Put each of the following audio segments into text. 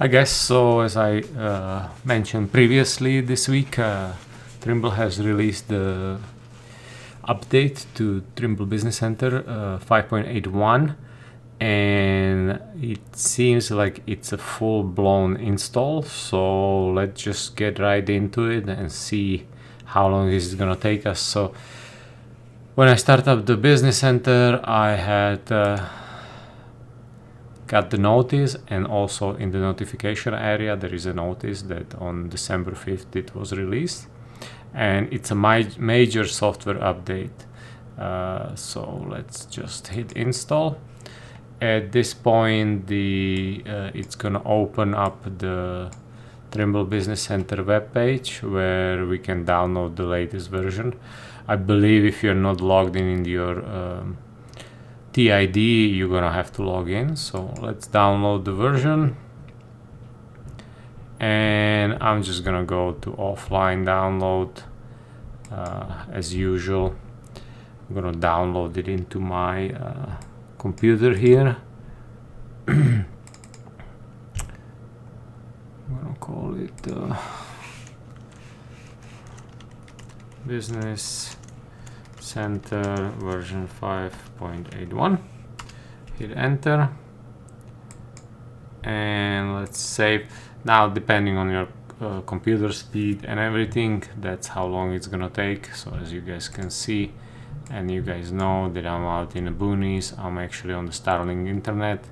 I guess so. As I mentioned previously this week, Trimble has released the update to Trimble Business Center 5.81, and it seems like it's a full-blown install. So let's just get right into it and see how long this is gonna take us. So when I started up the Business Center, I had got the notice, and also in the notification area there is a notice that on December 5th it was released, and it's a major software update. So let's just hit install. At this point it's gonna open up the Trimble Business Center webpage where we can download the latest version. I believe if you're not logged in your TID, you're gonna have to log in. So let's download the version, and I'm just gonna go to offline download as usual. I'm gonna download it into my computer here. I'm gonna call it Business Center version 5.81. Hit enter, and let's save. Now, depending on your computer speed and everything, that's how long it's gonna take. So as you guys can see, and you guys know that I'm out in the boonies, I'm actually on the Starlink internet.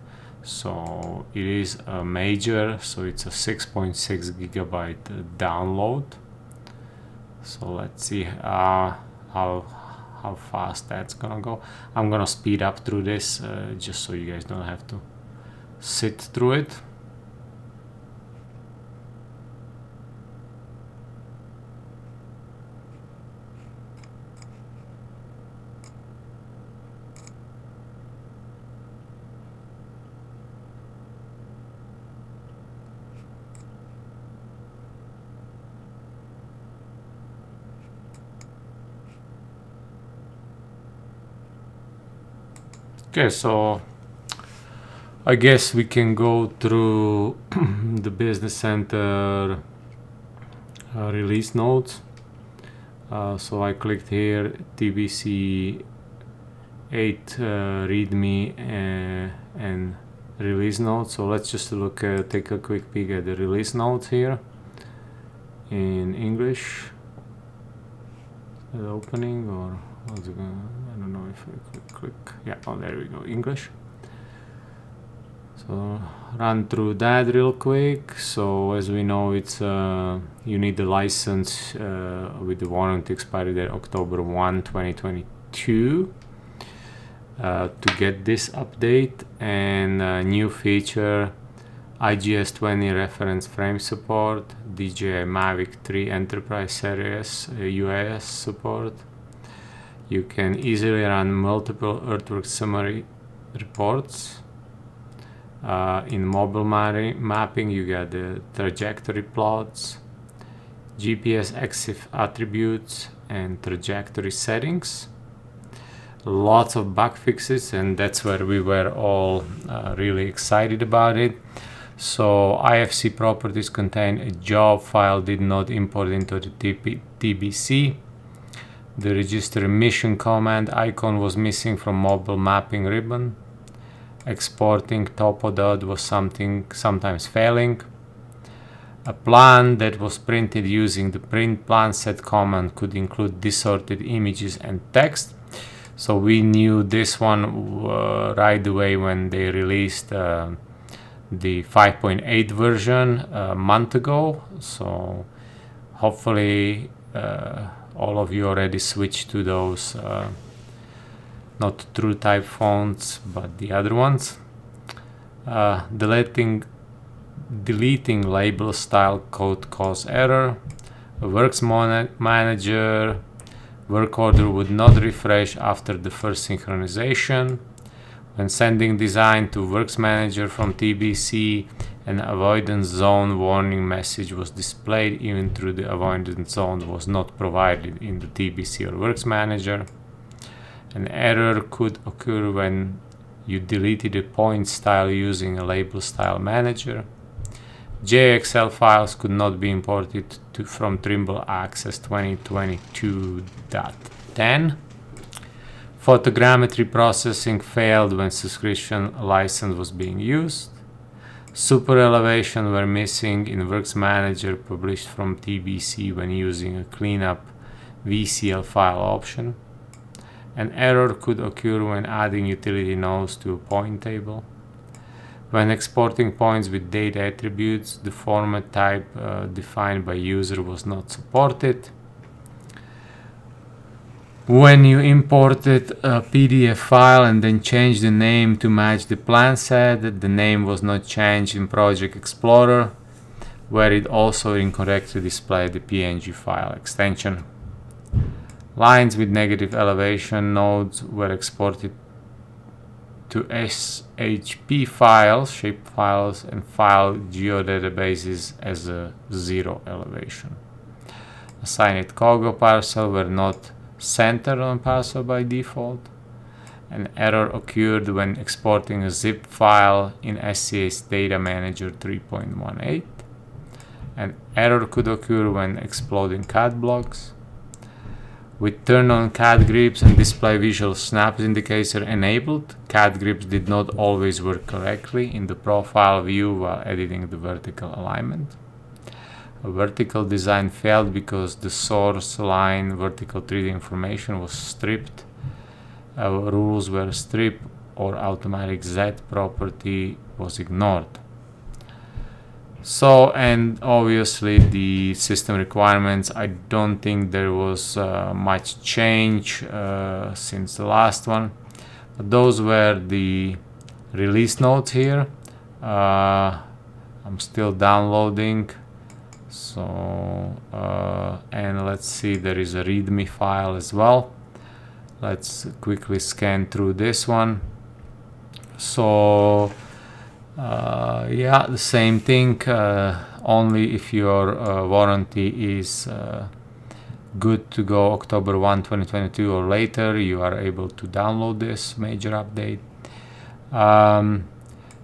So it is a major, so it's a 6.6 gigabyte download. So let's see how fast that's gonna go. I'm gonna speed up through this just so you guys don't have to sit through it. Okay, so I guess we can go through the Business Center release notes. So I clicked here, TBC 8 README and release notes. So let's just take a quick peek at the release notes here in English. The opening, or what's it gonna, I don't know if I click. Yeah, oh, there we go, English. So run through that real quick. So as we know, it's you need the license with the warranty expiry date October 1, 2022 to get this update. And new feature, IGS 20 reference frame support, DJI Mavic 3 Enterprise Series UAS support. You can easily run multiple earthwork summary reports. In mobile mapping, you got the trajectory plots, GPS EXIF attributes, and trajectory settings. Lots of bug fixes, and that's where we were all really excited about it. So IFC properties contain a job file did not import into the TBC. The register mission command icon was missing from mobile mapping ribbon. Exporting topodot was sometimes failing. A plan that was printed using the print plan set command could include distorted images and text. So we knew this one right away when they released the 5.8 version a month ago. So hopefully all of you already switched to those not TrueType fonts, but the other ones. Deleting label style code cause error. Works manager work order would not refresh after the first synchronization. When sending design to Works Manager from TBC, an avoidance zone warning message was displayed even though the avoidance zone was not provided in the TBC or Works Manager. An error could occur when you deleted a point style using a label style manager. JXL files could not be imported from Trimble Access 2022.10. Photogrammetry processing failed when subscription license was being used. Super elevation were missing in Works Manager published from TBC when using a cleanup VCL file option. An error could occur when adding utility nodes to a point table. When exporting points with data attributes, the format type defined by user was not supported. When you imported a PDF file and then changed the name to match the plan set, the name was not changed in Project Explorer, where it also incorrectly displayed the PNG file extension. Lines with negative elevation nodes were exported to SHP files, shape files, and file geodatabases as a 0 elevation. Assigned cargo parcel were not centered on parcel by default. An error occurred when exporting a zip file in SCS Data Manager 3.18. An error could occur when exploding CAD blocks. With turn on CAD grips and display visual snaps indicator enabled, CAD grips did not always work correctly in the profile view while editing the vertical alignment. A vertical design failed because the source line vertical 3D information was stripped, rules were stripped, or automatic Z property was ignored. So, and obviously the system requirements, I don't think there was much change since the last one. But those were the release notes here. I'm still downloading. So, and let's see, there is a README file as well. Let's quickly scan through this one. So, yeah, the same thing, only if your warranty is good to go October 1, 2022 or later, you are able to download this major update.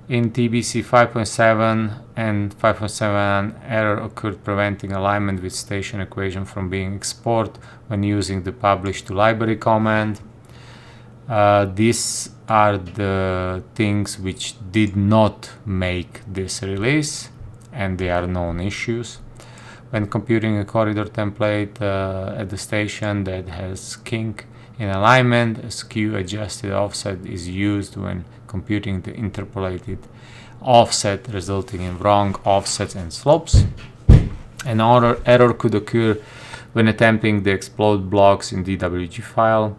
In TBC 5.7 and 5.7, error occurred preventing alignment with station equation from being exported when using the publish to library command. These are the things which did not make this release, and they are known issues. When computing a corridor template at the station that has kink in alignment, a skew adjusted offset is used when computing the interpolated offset, resulting in wrong offsets and slopes. An error could occur when attempting the explode blocks in DWG file.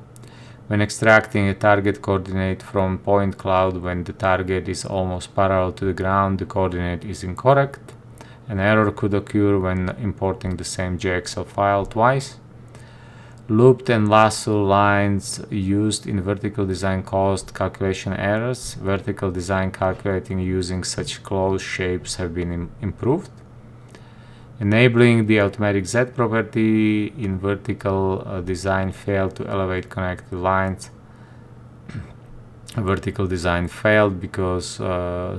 When extracting a target coordinate from point cloud when the target is almost parallel to the ground, the coordinate is incorrect. An error could occur when importing the same JXL file twice. Looped and lasso lines used in vertical design caused calculation errors. Vertical design calculating using such closed shapes have been improved. Enabling the automatic Z property in vertical design failed to elevate connected lines. Vertical design failed because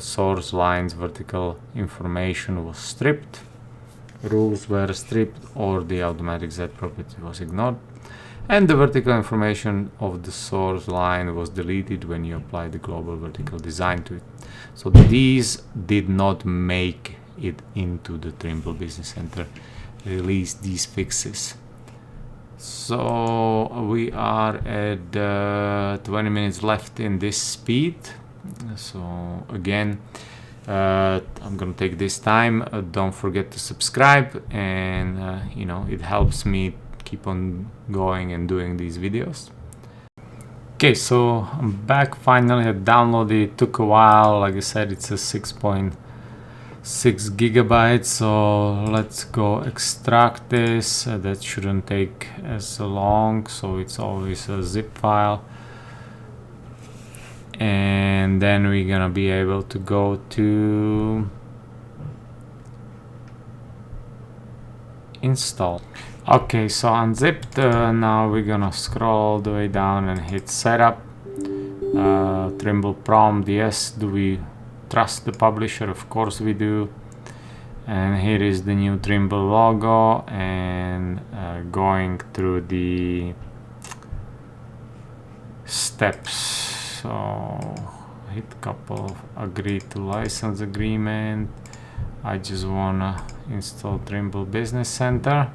source lines vertical information was stripped, rules were stripped, or the automatic Z property was ignored, and the vertical information of the source line was deleted when you apply the global vertical design to it. So these did not make it into the Trimble Business Center release, these fixes. So we are at 20 minutes left in this speed. So again, I'm gonna take this time. Don't forget to subscribe, and you know, it helps me keep on going and doing these videos. Okay, so I'm back finally. I downloaded it. Took a while. Like I said, it's a 6.6 gigabytes, so let's go extract this. That shouldn't take as long, so it's always a zip file, and then we're gonna be able to go to install. Okay, so unzipped. Now we're gonna scroll all the way down and hit setup. Trimble prompt, yes. Do we trust the publisher? Of course we do. And here is the new Trimble logo, and going through the steps. So hit a couple of agree to license agreement. I just wanna install Trimble Business Center,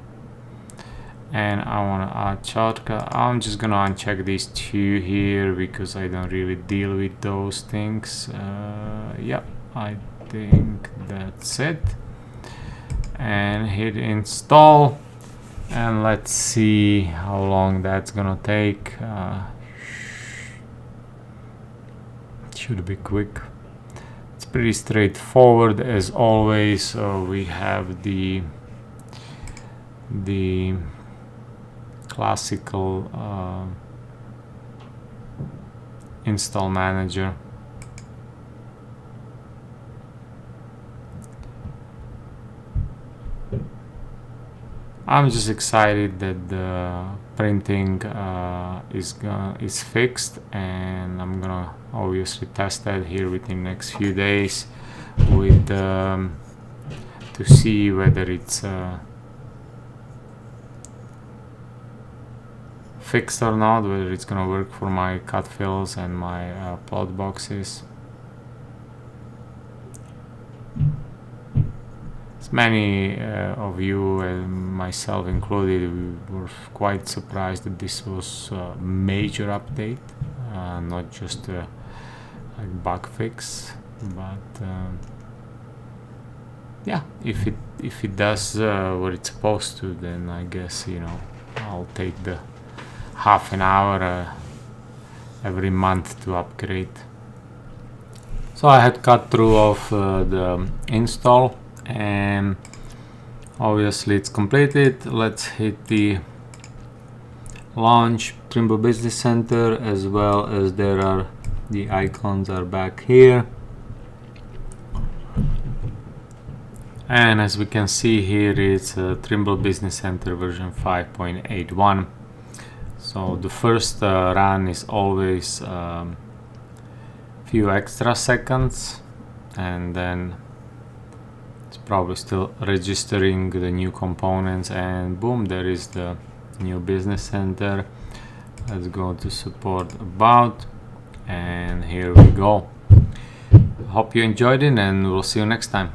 and I wanna add shortcut. I'm just gonna uncheck these two here because I don't really deal with those things. Yep, I think that's it. And hit install, and let's see how long that's gonna take. Should be quick. It's pretty straightforward as always. We have the classical install manager. I'm just excited that the printing is fixed, and I'm gonna obviously test that here within the next few days with to see whether it's fixed or not, whether it's gonna work for my cut fills and my plot boxes. Many of you, myself included, were quite surprised that this was a major update, not just a bug fix. But yeah, if it does what it's supposed to, then I guess, you know, I'll take the half an hour every month to upgrade. So I had cut through of the install, and obviously it's completed. Let's hit the launch Trimble Business Center, as well as the icons are back here. And as we can see here, it's Trimble Business Center version 5.81. So the first run is always few extra seconds, and then it's probably still registering the new components, and boom, there is the new Business Center. Let's go to support about, and here we go. Hope you enjoyed it, and we'll see you next time.